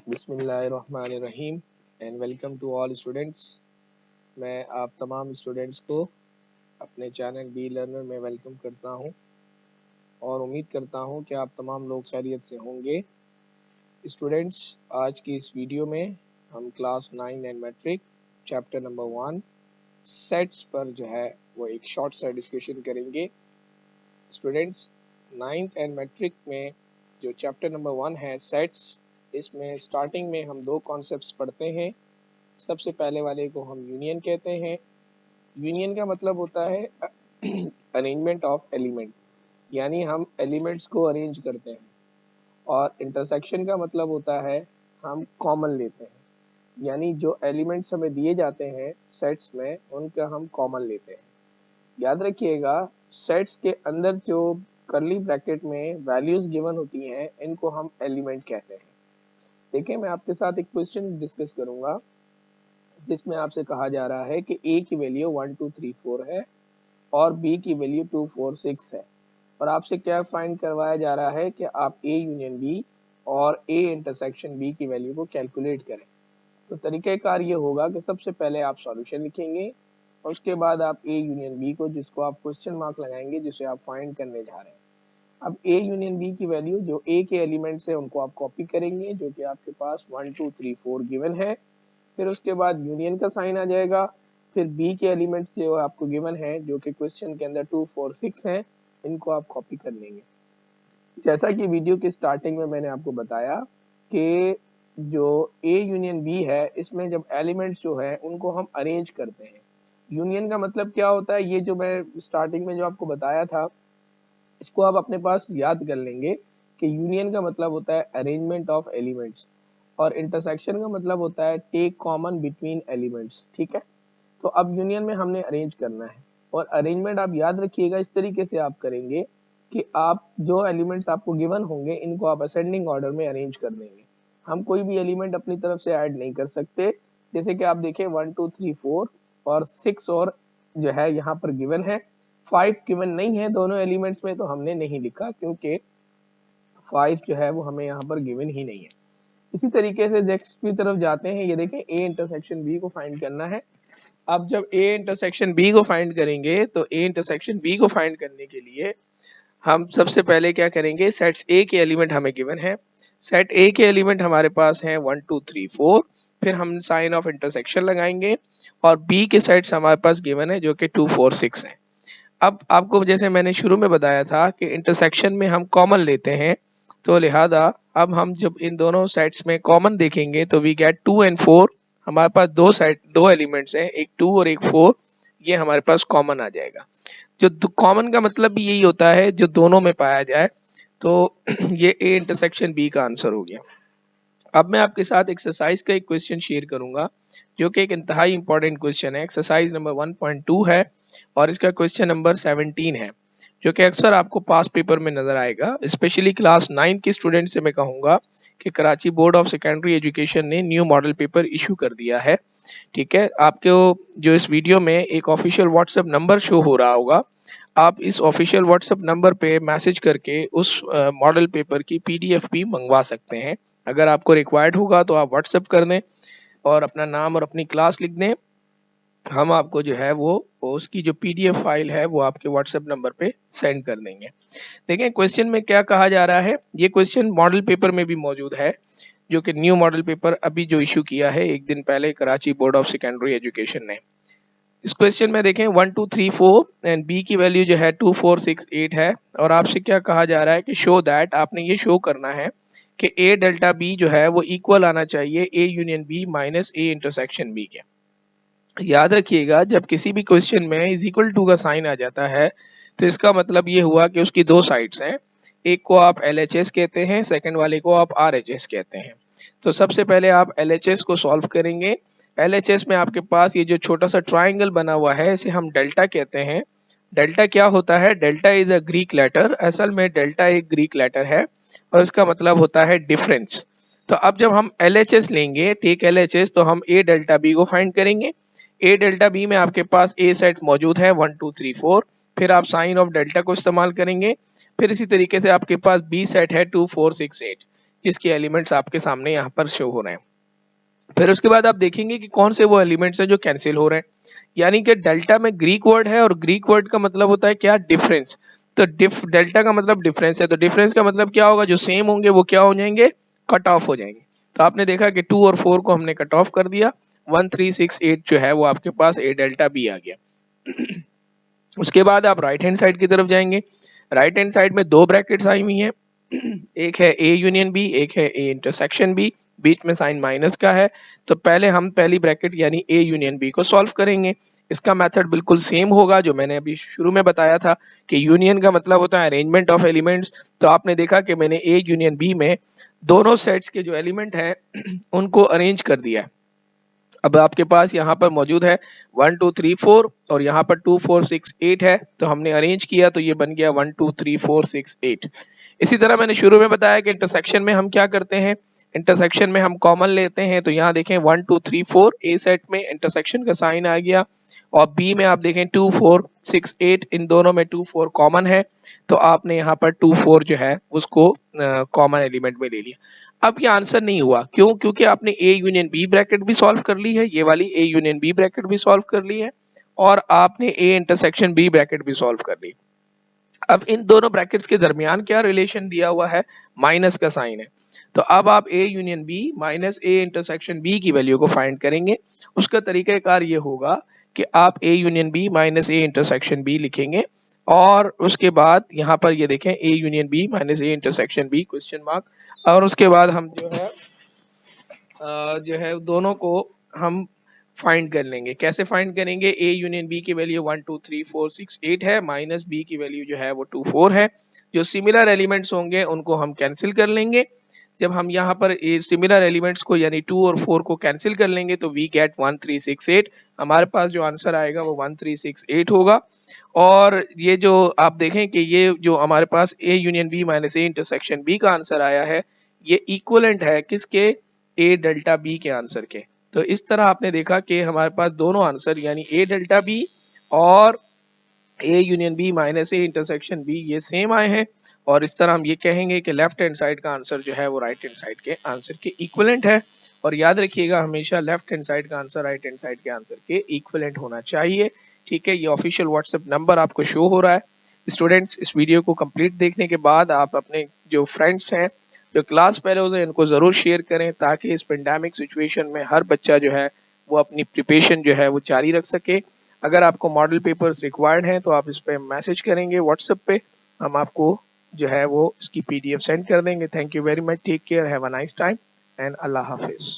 बिस्मिल्लाहिर्रहमानिर्रहीम and welcome to all students. मैं आप तमाम स्टूडेंट्स को अपने चैनल बी लर्नर में वेलकम करता हूं और उम्मीद करता हूं कि आप तमाम लोग खैरियत से होंगे। स्टूडेंट्स, आज की इस वीडियो में हम class 9 and matric chapter number 1 sets पर जो है वो एक शॉर्ट सा डिस्कशन करेंगे। स्टूडेंट्स, 9th एंड मैट्रिक में जो चैप्टर नंबर 1 है सेट्स, इसमें स्टार्टिंग में हम दो कॉन्सेप्ट्स पढ़ते हैं। सबसे पहले वाले को हम यूनियन कहते हैं। यूनियन का मतलब होता है अरेंजमेंट ऑफ एलिमेंट, यानी हम एलिमेंट्स को अरेंज करते हैं। और इंटरसेक्शन का मतलब होता है हम कॉमन लेते हैं, यानी जो एलिमेंट्स हमें दिए जाते हैं सेट्स में उनका हम कॉमन लेते हैं। याद रखिएगा, सेट्स के अंदर जो कर्ली ब्रैकेट में वैल्यूज गिवन होती हैं इनको हम एलिमेंट कहते हैं। देखिए, मैं आपके साथ एक क्वेश्चन डिस्कस करूंगा जिसमें आपसे कहा जा रहा है कि ए की वैल्यू 1 2 3 4 है और बी की वैल्यू 2 4 6 है, और आपसे क्या फाइंड करवाया जा रहा है कि आप ए यूनियन बी और ए इंटरसेक्शन बी की वैल्यू को कैलकुलेट करें। तो तरीक़ाकार ये होगा कि सबसे पहले आप सॉल्यूशन लिखेंगे और उसके बाद आप ए यूनियन बी को, जिसको आप क्वेश्चन मार्क लगाएंगे, जिसे आप फाइंड करने जा रहे हैं। अब ए यूनियन बी की वैल्यू जो ए के एलिमेंट्स है उनको आप कॉपी करेंगे, जो कि आपके पास 1 2 3 4 गिवन है। फिर उसके बाद यूनियन का साइन आ जाएगा। फिर बी के एलिमेंट्स जो आपको गिवन है, जो कि क्वेश्चन के अंदर 2 4 6 हैं, इनको आप कॉपी कर लेंगे। जैसा कि वीडियो के स्टार्टिंग में मैंने आपको बताया कि जो ए यूनियन बी है, इसमें जब एलिमेंट्स जो है उनको हम अरेंज करते हैं। यूनियन का मतलब क्या होता है, ये जो मैं स्टार्टिंग में जो आपको बताया था, इसको आप अपने पास याद कर लेंगे कि यूनियन का मतलब होता है अरेंजमेंट ऑफ एलिमेंट्स और इंटरसेक्शन का मतलब होता है टेक कॉमन बिटवीन एलिमेंट्स। ठीक है, तो अब यूनियन में हमने अरेंज करना है, और अरेंजमेंट आप याद रखिएगा इस तरीके से आप करेंगे कि आप जो एलिमेंट्स आपको गिवन होंगे इनको आप असेंडिंग ऑर्डर में अरेंज कर देंगे। हम कोई भी एलिमेंट अपनी तरफ से ऐड नहीं कर सकते। जैसे कि आप देखें 1 2 3 4 और 6 और जो है यहाँ पर गिवन है, 5 गिवन नहीं है दोनों एलिमेंट्स में, तो हमने नहीं लिखा क्योंकि 5 जो है वो हमें यहाँ पर गिवन ही नहीं है। इसी तरीके से नेक्स्ट की तरफ जाते हैं। ये देखें, ए इंटरसेक्शन बी को फाइंड करना है। अब जब ए इंटरसेक्शन बी को फाइंड करेंगे तो ए इंटरसेक्शन बी को फाइंड करने के लिए हम सबसे पहले क्या करेंगे, सेट्स ए के एलिमेंट हमें गिवन है। सेट ए के एलिमेंट हमारे पास हैं 1 2 3 4। फिर हम साइन ऑफ इंटरसेक्शन लगाएंगे और बी के सेट्स हमारे पास गिवन है जो कि 2 4 6 हैं। अब आपको जैसे मैंने शुरू में बताया था कि इंटरसेक्शन में हम कॉमन लेते हैं, तो लिहाजा अब हम जब इन दोनों सेट्स में कॉमन देखेंगे तो वी गेट 2 एंड 4। हमारे पास दो एलिमेंट्स हैं, एक 2 और एक 4, ये हमारे पास कॉमन आ जाएगा। जो कॉमन का मतलब भी यही होता है जो दोनों में पाया जाए, तो ये ए इंटरसेक्शन बी का आंसर हो गया। अब मैं आपके साथ एक्सरसाइज का एक क्वेश्चन शेयर करूंगा जो कि एक इंतहाई इंपॉर्टेंट क्वेश्चन है। एक्सरसाइज नंबर 1.2 है और इसका क्वेश्चन नंबर 17 है, जो कि अक्सर आपको पास पेपर में नजर आएगा। स्पेशली क्लास 9 के स्टूडेंट से मैं कहूँगा कि Karachi board of secondary education ने न्यू मॉडल पेपर इशू कर दिया है। ठीक है, आपको जो इस वीडियो में एक ऑफिशियल व्हाट्सएप नंबर शो हो रहा होगा, आप इस ऑफिशियल व्हाट्सएप नंबर पे मैसेज करके उस मॉडल पेपर की पीडीएफ भी मंगवा सकते हैं। अगर आपको रिक्वायर्ड होगा तो आप व्हाट्सएप कर दें और अपना नाम और अपनी क्लास लिख दें। हम आपको जो है वो उसकी जो पीडीएफ फाइल है वो आपके व्हाट्सएप नंबर पे सेंड कर देंगे। देखें क्वेश्चन में क्या कहा जा रहा है। ये क्वेश्चन मॉडल पेपर में भी मौजूद है, जो कि न्यू मॉडल पेपर अभी जो इशू किया है एक दिन पहले Karachi board of secondary education ने। इस क्वेश्चन में देखें 1 2 3 4 एंड बी की वैल्यू जो है 2 4 6 8 है, और आपसे क्या कहा जा रहा है कि शो दैट, आपने ये शो करना है कि ए डेल्टा बी जो है वो इक्वल आना चाहिए A union B minus A intersection B के। याद रखिएगा, जब किसी भी क्वेश्चन में इज इक्वल टू का साइन आ जाता है तो इसका मतलब ये हुआ कि उसकी दो साइड्स हैं। एक को आप LHS कहते हैं, सेकंड वाले को आप RHS कहते हैं। तो सबसे पहले आप LHS को सॉल्व करेंगे। LHS में आपके पास ये जो छोटा सा ट्राइंगल बना हुआ है इसे हम डेल्टा कहते हैं। डेल्टा क्या होता है? Delta is a Greek letter. असल में डेल्टा एक ग्रीक लेटर है और इसका मतलब होता है डिफरेंस। तो अब जब हम LHS लेंगे, टेक LHS, तो हम ए डेल्टा बी को फाइंड करेंगे। ए डेल्टा बी में आपके पास ए सेट मौजूद है 1 2 3 4। फिर आप साइन ऑफ डेल्टा को इस्तेमाल करेंगे। फिर इसी तरीके से आपके पास बी सेट है 2 4 6 8। किसके एलिमेंट्स आपके सामने यहाँ पर शो हो रहे हैं। फिर उसके बाद आप देखेंगे कि कौन से वो एलिमेंट्स हैं जो कैंसिल हो रहे हैं, यानी कि डेल्टा में ग्रीक वर्ड है और ग्रीक वर्ड का मतलब होता है क्या, डिफरेंस। तो डेल्टा का मतलब डिफरेंस है, तो डिफरेंस का मतलब क्या होगा, जो सेम होंगे वो क्या हो जाएंगे, कट ऑफ हो जाएंगे। तो आपने देखा कि 2 और 4 को हमने कट ऑफ कर दिया, 1 3 6 8 जो है वो आपके पास ए डेल्टा बी आ गया। उसके बाद आप राइट हैंड साइड की तरफ जाएंगे, राइट हैंड साइड में दो ब्रैकेट्स आई हुई हैं, एक है ए यूनियन बी, एक है ए इंटरसेक्शन बी, बीच में साइन माइनस का है। तो पहले हम पहली ब्रैकेट यानी ए यूनियन बी को सॉल्व करेंगे। इसका मेथड बिल्कुल सेम होगा जो मैंने अभी शुरू में बताया था कि यूनियन का मतलब होता है अरेंजमेंट ऑफ एलिमेंट्स। तो आपने देखा कि मैंने ए यूनियन बी में दोनों सेट्स के जो एलिमेंट हैं उनको अरेंज कर दिया है। अब आपके पास यहाँ पर मौजूद है 1 2 3 4 और यहाँ पर 2 4 6 8 है, तो हमने अरेंज किया तो ये बन गया 1 2 3 4 6 8। इसी तरह मैंने शुरू में बताया कि इंटरसेक्शन में हम क्या करते हैं, इंटरसेक्शन में हम कॉमन लेते हैं। तो यहाँ देखें 1 2 3 4 ए सेट में इंटरसेक्शन का साइन आ गया, और बी में आप देखें 2 4 6 8, इन दोनों में 2 4 कॉमन है, तो आपने यहाँ पर 2 4 जो है उसको कॉमन एलिमेंट में ले लिया। अब ये आंसर नहीं हुआ, क्यों, क्योंकि आपने ए यूनियन बी ब्रैकेट भी सॉल्व कर ली है, ये वाली ए यूनियन बी ब्रैकेट भी सॉल्व कर ली है, और आपने ए इंटरसेक्शन बी ब्रैकेट भी सॉल्व कर ली। अब इन दोनों ब्रैकेट्स के दरमियान क्या रिलेशन दिया हुआ है, माइनस का साइन है। तो अब आप A union B minus A intersection B की वैल्यू को फाइंड करेंगे। उसका तरीकाकार ये होगा कि आप A union B minus A intersection B लिखेंगे, और उसके बाद यहाँ पर ये देखें A union B minus A intersection B question mark, और उसके बाद हम जो है दोनों को हम फाइंड कर लेंगे। कैसे फाइंड करेंगे, ए यूनियन बी की वैल्यू 1 2 3 4 6 8 है, माइनस बी की वैल्यू जो है वो 2 4 है। जो सिमिलर एलिमेंट्स होंगे उनको हम कैंसिल कर लेंगे। जब हम यहाँ पर ए सिमिलर एलिमेंट्स को यानी 2 और 4 को कैंसिल कर लेंगे तो वी गेट 1 3 6 8। हमारे पास जो आंसर आएगा वो 1 3 6 8 होगा। और ये जो आप देखें कि ये जो हमारे पास A union B minus A intersection B का आंसर आया है, ये इक्वलेंट है किसके, ए डेल्टा बी के आंसर के। तो इस तरह आपने देखा कि हमारे पास दोनों आंसर यानी ए डेल्टा बी और A union B minus A intersection B ये सेम आए हैं, और इस तरह हम ये कहेंगे कि लेफ्ट हैंड साइड का आंसर जो है वो राइट हैंड साइड के आंसर के इक्विवेलेंट है। और याद रखिएगा हमेशा लेफ्ट हैंड साइड का आंसर राइट हैंड साइड के आंसर के इक्विवेलेंट होना चाहिए। ठीक है, ये ऑफिशियल व्हाट्सएप नंबर आपको शो हो रहा है। स्टूडेंट्स, इस वीडियो को कंप्लीट देखने के बाद आप अपने जो फ्रेंड्स हैं, जो क्लास फेलोज हैं, इनको ज़रूर शेयर करें ताकि इस पेंडेमिक सिचुएशन में हर बच्चा जो है वो अपनी प्रिपरेशन जो है वो जारी रख सके। अगर आपको मॉडल पेपर्स रिक्वायर्ड हैं तो आप इस पर मैसेज करेंगे व्हाट्सएप पे, हम आपको जो है वो इसकी PDF सेंड कर देंगे। Thank you very much, take care, have a nice time and अल्लाह हाफिज़।